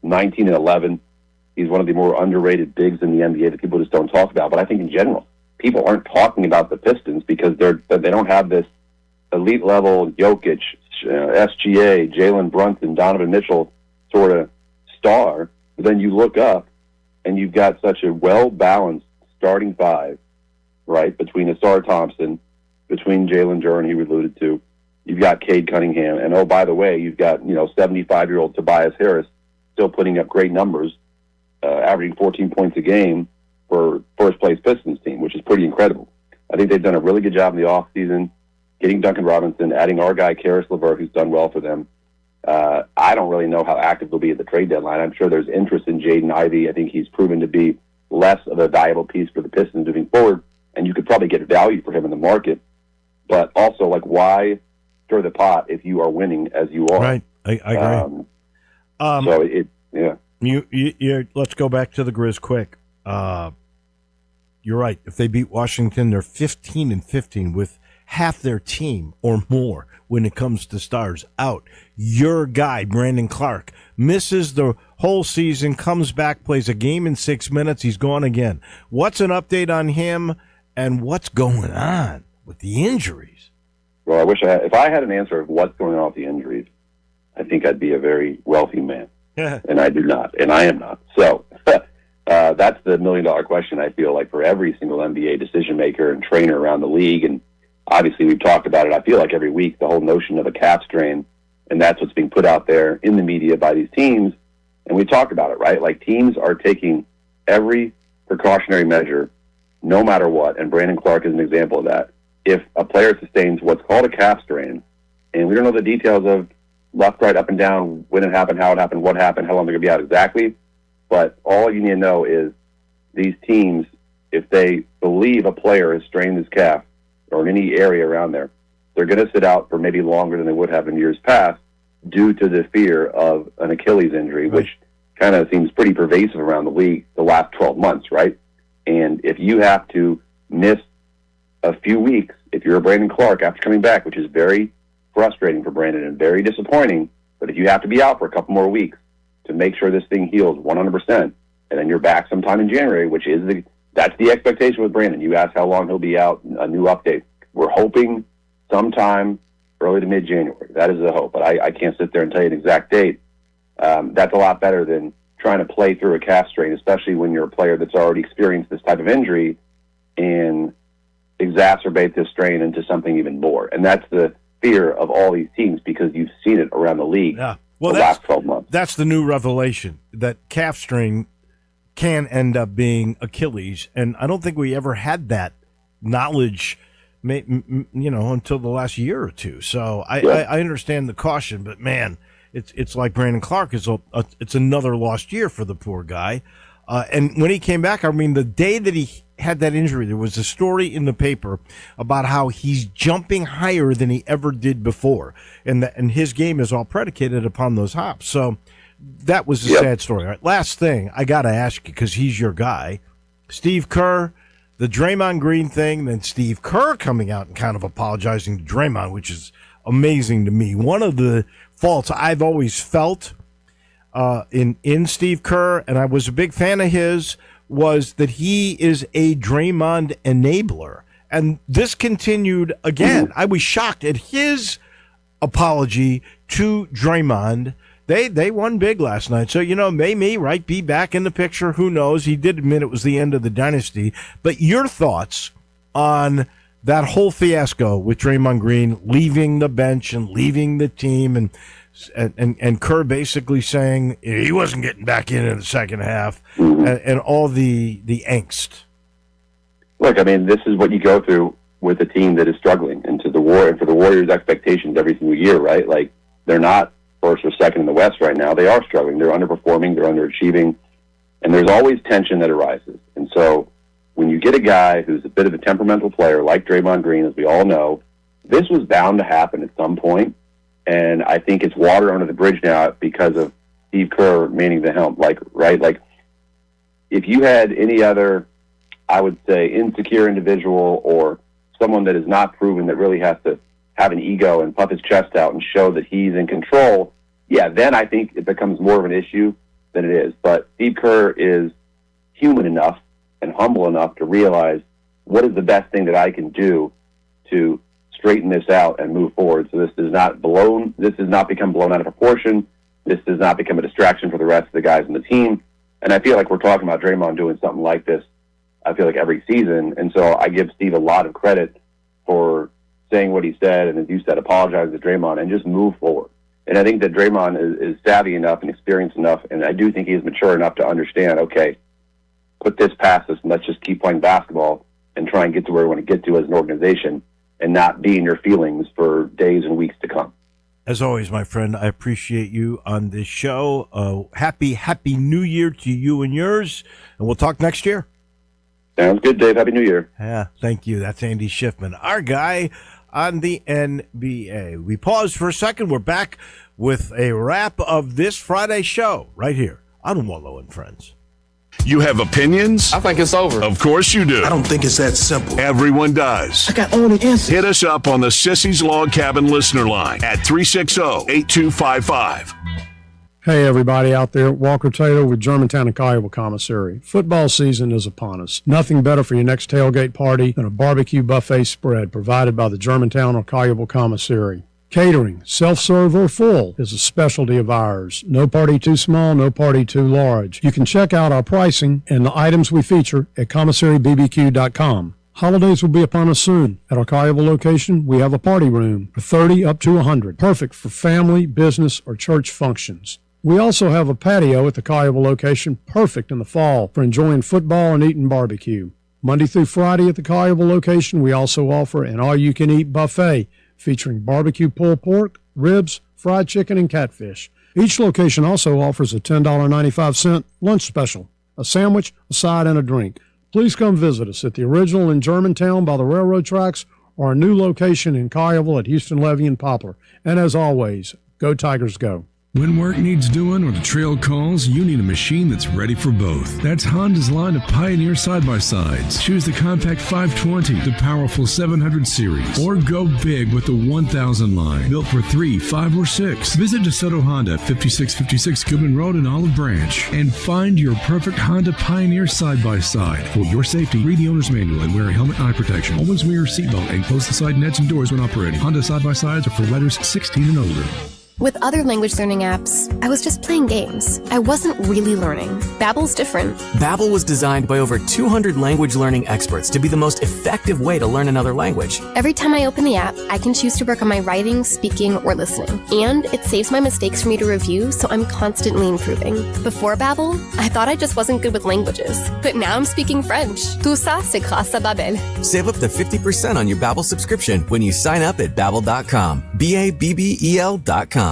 19 and 11. He's one of the more underrated bigs in the NBA that people just don't talk about. But I think in general, people aren't talking about the Pistons because they don't have this elite level Jokic, SGA, Jalen Brunson, Donovan Mitchell sort of star. But then you look up and you've got such a well-balanced starting five, right, between Asar Thompson, between Jalen Duren, he alluded to. You've got Cade Cunningham. And, oh, by the way, you've got, 75-year-old Tobias Harris still putting up great numbers, averaging 14 points a game for first-place Pistons team, which is pretty incredible. I think they've done a really good job in the offseason, getting Duncan Robinson, adding our guy, Karis LeVert, who's done well for them. I don't really know how active they'll be at the trade deadline. I'm sure there's interest in Jaden Ivey. I think he's proven to be less of a valuable piece for the Pistons moving forward, and you could probably get value for him in the market. But also, why stir the pot if you are winning as you are? Right, I agree. Let's go back to the Grizz quick. You're right. If they beat Washington, they're 15-15 with half their team or more when it comes to stars out. Your guy, Brandon Clark, misses the whole season, comes back, plays a game in 6 minutes. He's gone again. What's an update on him, and what's going on with the injuries? Well, I wish if I had an answer of what's going on with the injuries, I think I'd be a very wealthy man. And I do not, and I am not. So that's the million-dollar question, I feel like, for every single NBA decision-maker and trainer around the league. And obviously we've talked about it, I feel like, every week, the whole notion of a calf strain, and that's what's being put out there in the media by these teams. And we talked about it, right? Like, teams are taking every precautionary measure no matter what, and Brandon Clark is an example of that. If a player sustains what's called a calf strain, and we don't know the details of left, right, up and down, when it happened, how it happened, what happened, how long they're going to be out exactly, but all you need to know is these teams, if they believe a player has strained his calf or in any area around there, they're going to sit out for maybe longer than they would have in years past due to the fear of an Achilles injury, right, which kind of seems pretty pervasive around the league the last 12 months, right? And if you have to miss a few weeks, if you're a Brandon Clark after coming back, which is very frustrating for Brandon and very disappointing, but if you have to be out for a couple more weeks to make sure this thing heals 100%, and then you're back sometime in January, which is that's the expectation with Brandon. You asked how long he'll be out, a new update. We're hoping sometime early to mid-January. That is the hope, but I can't sit there and tell you an exact date. That's a lot better than trying to play through a calf strain, especially when you're a player that's already experienced this type of injury and exacerbate this strain into something even more. And that's the fear of all these teams because you've seen it around the league the last 12 months. That's the new revelation, that calf strain can end up being Achilles. And I don't think we ever had that knowledge, until the last year or two. So I understand the caution, but man, it's like Brandon Clark it's another lost year for the poor guy. And when he came back, I mean, the day that he had that injury, there was a story in the paper about how he's jumping higher than he ever did before, and his game is all predicated upon those hops. So that was a sad story. All right, last thing I got to ask you, because he's your guy, Steve Kerr, the Draymond Green thing, then Steve Kerr coming out and kind of apologizing to Draymond, which is amazing to me. One of the faults I've always felt in Steve Kerr, and I was a big fan of his, was that he is a Draymond enabler. And this continued again. I was shocked at his apology to Draymond. They won big last night. So, may be back in the picture. Who knows? He did admit it was the end of the dynasty. But your thoughts on that whole fiasco with Draymond Green leaving the bench and leaving the team, and Kerr basically saying he wasn't getting back in the second half, and all the angst. Look, this is what you go through with a team that is struggling, and for the Warriors' expectations every single year, right? Like, they're not first or second in the West right now. They are struggling. They're underperforming. They're underachieving, and there's always tension that arises. And so, when you get a guy who's a bit of a temperamental player like Draymond Green, as we all know, this was bound to happen at some point. And I think it's water under the bridge now because of Steve Kerr manning the helm. Like, if you had any other, I would say, insecure individual or someone that is not proven that really has to have an ego and puff his chest out and show that he's in control, then I think it becomes more of an issue than it is. But Steve Kerr is human enough and humble enough to realize what is the best thing that I can do to straighten this out and move forward. So this does not become blown out of proportion. This does not become a distraction for the rest of the guys on the team. And I feel like we're talking about Draymond doing something like this, I feel like, every season. And so I give Steve a lot of credit for saying what he said, and as you said, apologize to Draymond and just move forward. And I think that Draymond is savvy enough and experienced enough, and I do think he's mature enough to understand, okay, put this past us and let's just keep playing basketball and try and get to where we want to get to as an organization and not be in your feelings for days and weeks to come. As always, my friend, I appreciate you on this show. Happy New Year to you and yours, and we'll talk next year. Sounds good, Dave. Happy New Year. Yeah, thank you. That's Andy Schiffman, our guy on the NBA. We paused for a second. We're back with a wrap of this Friday show right here on Wolo and Friends. You have opinions? I think it's over. Of course you do. I don't think it's that simple. Everyone does. I got all the answers. Hit us up on the Sissy's Log Cabin listener line at 360-8255. Hey, everybody out there. Walker Taylor with Germantown and Kiowa Commissary. Football season is upon us. Nothing better for your next tailgate party than a barbecue buffet spread provided by the Germantown or Kiowa Commissary. Catering, self-serve or full, is a specialty of ours. No party too small, no party too large. You can check out our pricing and the items we feature at commissarybbq.com. Holidays will be upon us soon. At our Kiowa location, we have a party room for 30 up to 100, perfect for family, business, or church functions. We also have a patio at the Kiowa location, perfect in the fall for enjoying football and eating barbecue. Monday through Friday at the Kiowa location, we also offer an all-you-can-eat buffet featuring barbecue pulled pork, ribs, fried chicken, and catfish. Each location also offers a $10.95 lunch special, a sandwich, a side, and a drink. Please come visit us at the original in Germantown by the railroad tracks or our new location in Kiowa at Houston Levy and Poplar. And as always, go Tigers go. When work needs doing or the trail calls, you need a machine that's ready for both. That's Honda's line of Pioneer side-by-sides. Choose the compact 520, the powerful 700 series, or go big with the 1000 line. Built for 3, 5, or 6. Visit DeSoto Honda, 5656 Goodman Road in Olive Branch, and find your perfect Honda Pioneer side-by-side. For your safety, read the owner's manual and wear a helmet and eye protection. Always wear your seatbelt and close the side nets and doors when operating. Honda side-by-sides are for riders 16 and older. With other language learning apps, I was just playing games. I wasn't really learning. Babbel's different. Babbel was designed by over 200 language learning experts to be the most effective way to learn another language. Every time I open the app, I can choose to work on my writing, speaking, or listening. And it saves my mistakes for me to review, so I'm constantly improving. Before Babbel, I thought I just wasn't good with languages. But now I'm speaking French. Tout ça, c'est grâce à Babbel. Save up to 50% on your Babbel subscription when you sign up at Babbel.com. Babbel.com.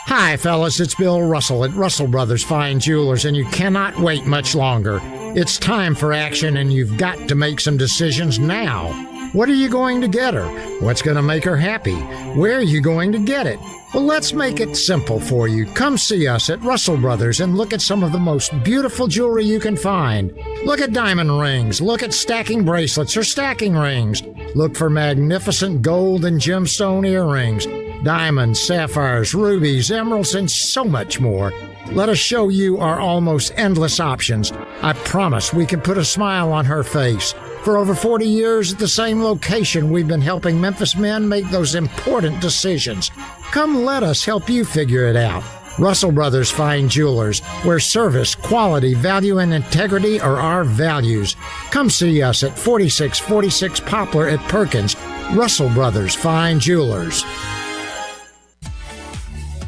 Hi, fellas. It's Bill Russell at Russell Brothers Fine Jewelers, and you cannot wait much longer. It's time for action, and you've got to make some decisions now. What are you going to get her? What's going to make her happy? Where are you going to get it? Well, let's make it simple for you. Come see us at Russell Brothers and look at some of the most beautiful jewelry you can find. Look at diamond rings. Look at stacking bracelets or stacking rings. Look for magnificent gold and gemstone earrings, diamonds, sapphires, rubies, emeralds, and so much more. Let us show you our almost endless options. I promise we can put a smile on her face. For over 40 years at the same location, we've been helping Memphis men make those important decisions. Come let us help you figure it out. Russell Brothers Fine Jewelers, where service, quality, value, and integrity are our values. Come see us at 4646 Poplar at Perkins. Russell Brothers Fine Jewelers.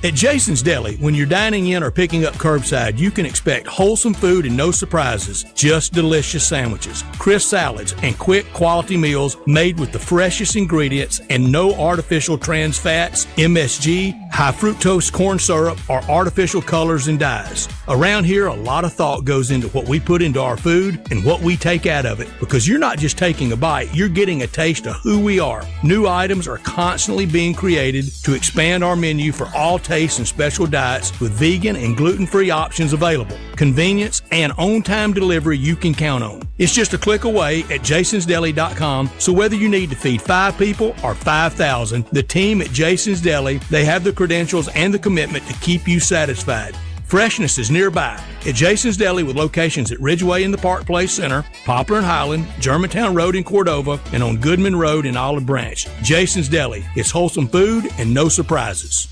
At Jason's Deli, when you're dining in or picking up curbside, you can expect wholesome food and no surprises, just delicious sandwiches, crisp salads, and quick quality meals made with the freshest ingredients and no artificial trans fats, MSG, high fructose corn syrup, or artificial colors and dyes. Around here, a lot of thought goes into what we put into our food and what we take out of it, because you're not just taking a bite, you're getting a taste of who we are. New items are constantly being created to expand our menu for all tastes and special diets with vegan and gluten-free options available. Convenience and on-time delivery you can count on. It's just a click away at jasonsdeli.com, so whether you need to feed 5 people or 5,000, the team at Jason's Deli, they have the credentials and the commitment to keep you satisfied. Freshness is nearby at Jason's Deli with locations at Ridgeway in the Park Place Center, Poplar and Highland, Germantown Road in Cordova, and on Goodman Road in Olive Branch. Jason's Deli. It's wholesome food and no surprises.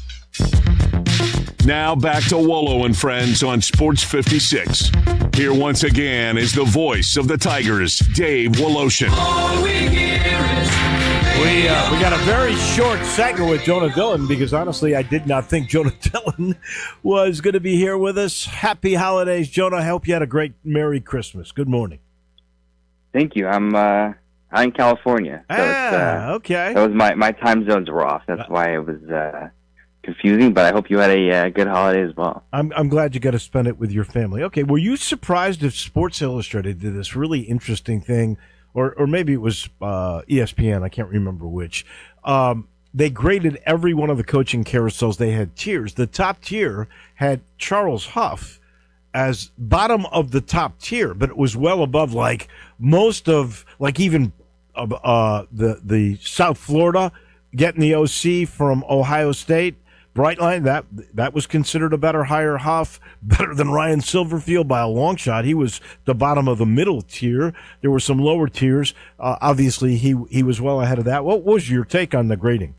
Now back to Wolo and Friends on Sports 56. Here once again is the voice of the Tigers, Dave Woloshin. We got a very short segment with Jonah Dillon because honestly I did not think Jonah Dillon was going to be here with us. Happy holidays, Jonah. I hope you had a great Merry Christmas. Good morning. Thank you. I'm in California. So okay. That was my time zones were off. That's why it was confusing, but I hope you had a good holiday as well. I'm glad you got to spend it with your family. Okay, were you surprised if Sports Illustrated did this really interesting thing, or maybe it was ESPN, I can't remember which. They graded every one of the coaching carousels. They had tiers. The top tier had Charles Huff as bottom of the top tier, but it was well above like most of, like even the South Florida getting the OC from Ohio State. Brightline, that was considered a better higher Huff, better than Ryan Silverfield by a long shot. He was the bottom of the middle tier. There were some lower tiers. Obviously, he was well ahead of that. What was your take on the grading?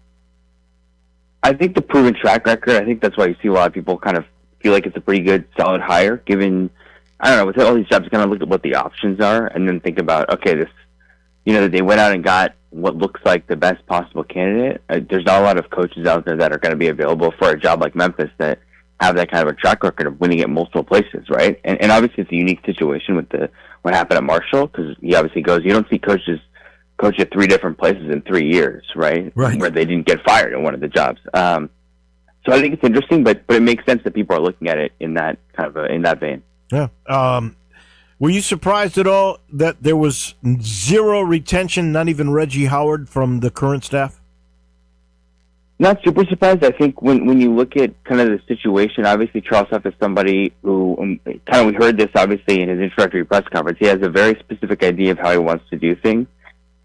I think the proven track record, I think that's why you see a lot of people kind of feel like it's a pretty good, solid hire, given, I don't know, with all these jobs, kind of look at what the options are and then think about, okay, this, they went out and got what looks like the best possible candidate. There's not a lot of coaches out there that are going to be available for a job like Memphis that have that kind of a track record of winning at multiple places, right? And obviously it's a unique situation with what happened at Marshall, because he obviously goes, you don't see coaches coach at 3 different places in 3 years, right? Where they didn't get fired in one of the jobs. So I think it's interesting, but it makes sense that people are looking at it in that kind of in that vein. Yeah. Were you surprised at all that there was zero retention, not even Reggie Howard, from the current staff? Not super surprised. I think when you look at kind of the situation, obviously Charles Huff is somebody who, we heard this obviously in his introductory press conference, he has a very specific idea of how he wants to do things,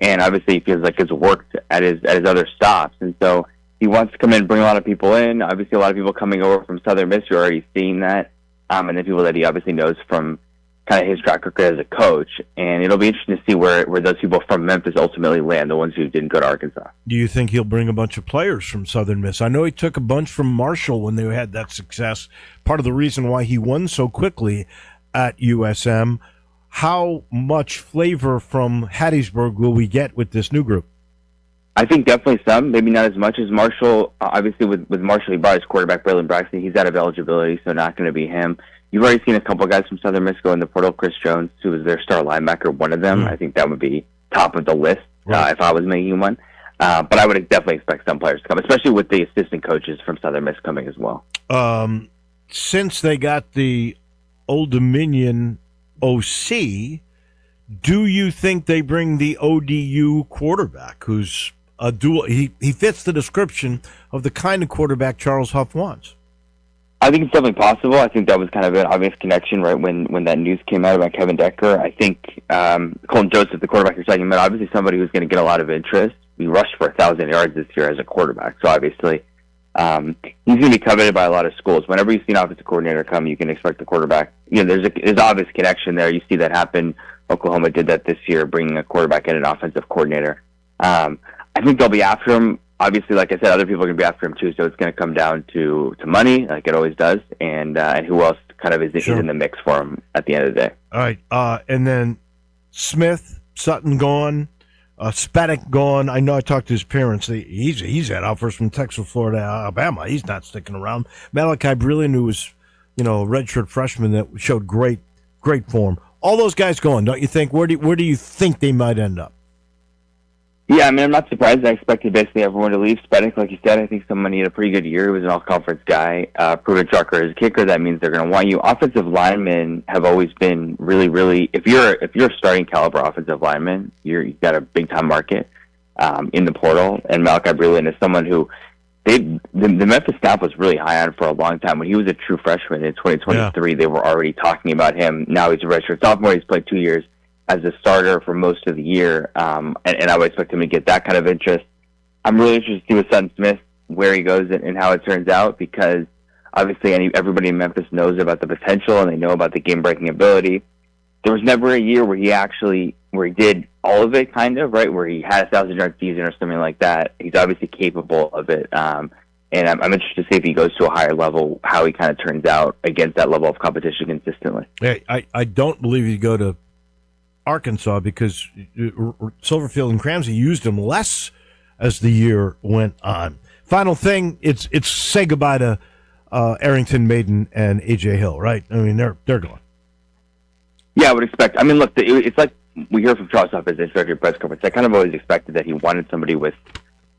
and obviously he feels like it's worked at his other stops, and so he wants to come in and bring a lot of people in. Obviously a lot of people coming over from Southern Miss, you're already seeing that, and then people that he obviously knows from kind of his track record as a coach, and it'll be interesting to see where those people from Memphis ultimately land, the ones who didn't go to Arkansas. Do you think he'll bring a bunch of players from Southern Miss? I know he took a bunch from Marshall when they had that success. Part of the reason why he won so quickly at USM. How much flavor from Hattiesburg will we get with this new group? I think definitely some, maybe not as much as Marshall. Obviously with Marshall, he brought his quarterback, Braylon Braxton. He's out of eligibility, so not going to be him. You've already seen a couple of guys from Southern Miss go in the portal. Chris Jones, who was their star linebacker, one of them. I think that would be top of the list if I was making one. But I would definitely expect some players to come, especially with the assistant coaches from Southern Miss coming as well. Since they got the Old Dominion OC, do you think they bring the ODU quarterback, who's a dual. He fits the description of the kind of quarterback Charles Huff wants. I think it's definitely possible. I think that was kind of an obvious connection, right, when that news came out about Kevin Decker. I think Colton Joseph, the quarterback you're talking about, obviously somebody who's going to get a lot of interest. He rushed for 1,000 yards this year as a quarterback, so obviously he's going to be coveted by a lot of schools. Whenever you see an offensive coordinator come, you can expect the quarterback. There's an obvious connection there. You see that happen. Oklahoma did that this year, bringing a quarterback and an offensive coordinator. I think they'll be after him. Obviously, like I said, other people are going to be after him too, so it's going to come down to money, like it always does, and who else kind of is in the mix for him at the end of the day. All right, and then Smith, Sutton gone, Spadak gone. I know I talked to his parents. He's had offers from Texas, Florida, Alabama. He's not sticking around. Malachi Brilliant, who was, a redshirt freshman that showed great form. All those guys going, don't you think? Where do you think they might end up? Yeah, I mean, I'm not surprised. I expected basically everyone to leave. Spadak, like you said, I think someone had a pretty good year. He was an all-conference guy. Proven trucker as a kicker. That means they're going to want you. Offensive linemen have always been really, really. If you're a starting caliber offensive lineman, you've got a big-time market in the portal. And Malachi Brilliant is someone who the Memphis staff was really high on for a long time. When he was a true freshman in 2023, They were already talking about him. Now he's a redshirt sophomore. He's played 2 years as a starter for most of the year, and I would expect him to get that kind of interest. I'm really interested to see with Sutton Smith where he goes and how it turns out, because obviously everybody in Memphis knows about the potential and they know about the game-breaking ability. There was never a year where he did all of it, kind of, right, where he had 1,000-yard season or something like that. He's obviously capable of it, and I'm interested to see if he goes to a higher level, how he kind of turns out against that level of competition consistently. Hey, I don't believe he'd go to Arkansas because Silverfield and Cramsey used him less as the year went on. Final thing, it's say goodbye to Arrington, Maiden, and A.J. Hill, right? I mean, they're gone. Yeah, I would expect. I mean, look, it's like we hear from Charles Huff as introductory press conference. I kind of always expected that he wanted somebody with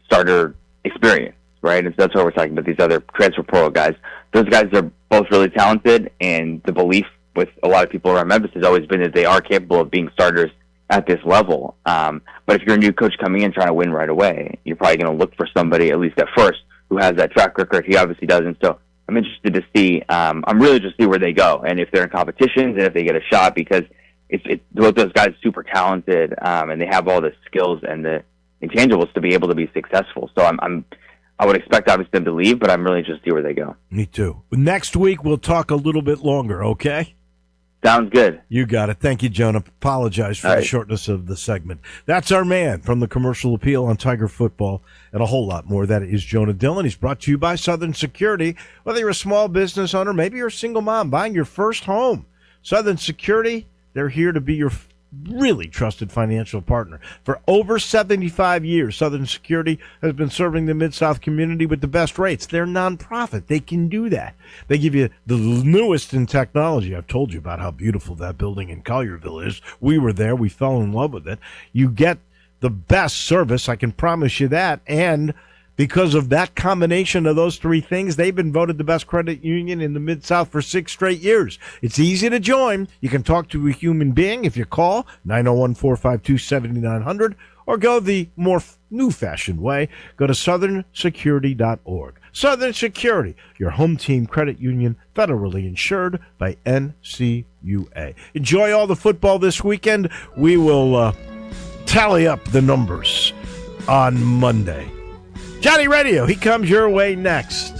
starter experience, right? And so that's why we're talking about these other transfer portal guys. Those guys are both really talented, and the belief with a lot of people around Memphis has always been that they are capable of being starters at this level. But if you're a new coach coming in trying to win right away, you're probably going to look for somebody, at least at first, who has that track record. He obviously doesn't. So I'm interested to see. I'm really interested to see where they go and if they're in competitions and if they get a shot, because both those guys are super talented and they have all the skills and the intangibles to be able to be successful. So I would expect obviously them to leave, but I'm really interested to see where they go. Me too. Next week we'll talk a little bit longer. Okay. Sounds good. You got it. Thank you, Jonah. Apologize for the shortness of the segment. That's our man from the Commercial Appeal on Tiger Football and a whole lot more. That is Jonah Dillon. He's brought to you by Southern Security. Whether you're a small business owner, maybe you're a single mom buying your first home, Southern Security, they're here to be your really trusted financial partner. For over 75 years, Southern Security has been serving the Mid-South community with the best rates. They're nonprofit. They can do that. They give you the newest in technology. I've told you about how beautiful that building in Collierville is. We were there. We fell in love with it. You get the best service, I can promise you that, and because of that combination of those three things, they've been voted the best credit union in the Mid-South for 6 straight years. It's easy to join. You can talk to a human being if you call 901-452-7900 or go the more new-fashioned way. Go to southernsecurity.org. Southern Security, your home team credit union, federally insured by NCUA. Enjoy all the football this weekend. We will tally up the numbers on Monday. Johnny Radio, he comes your way next.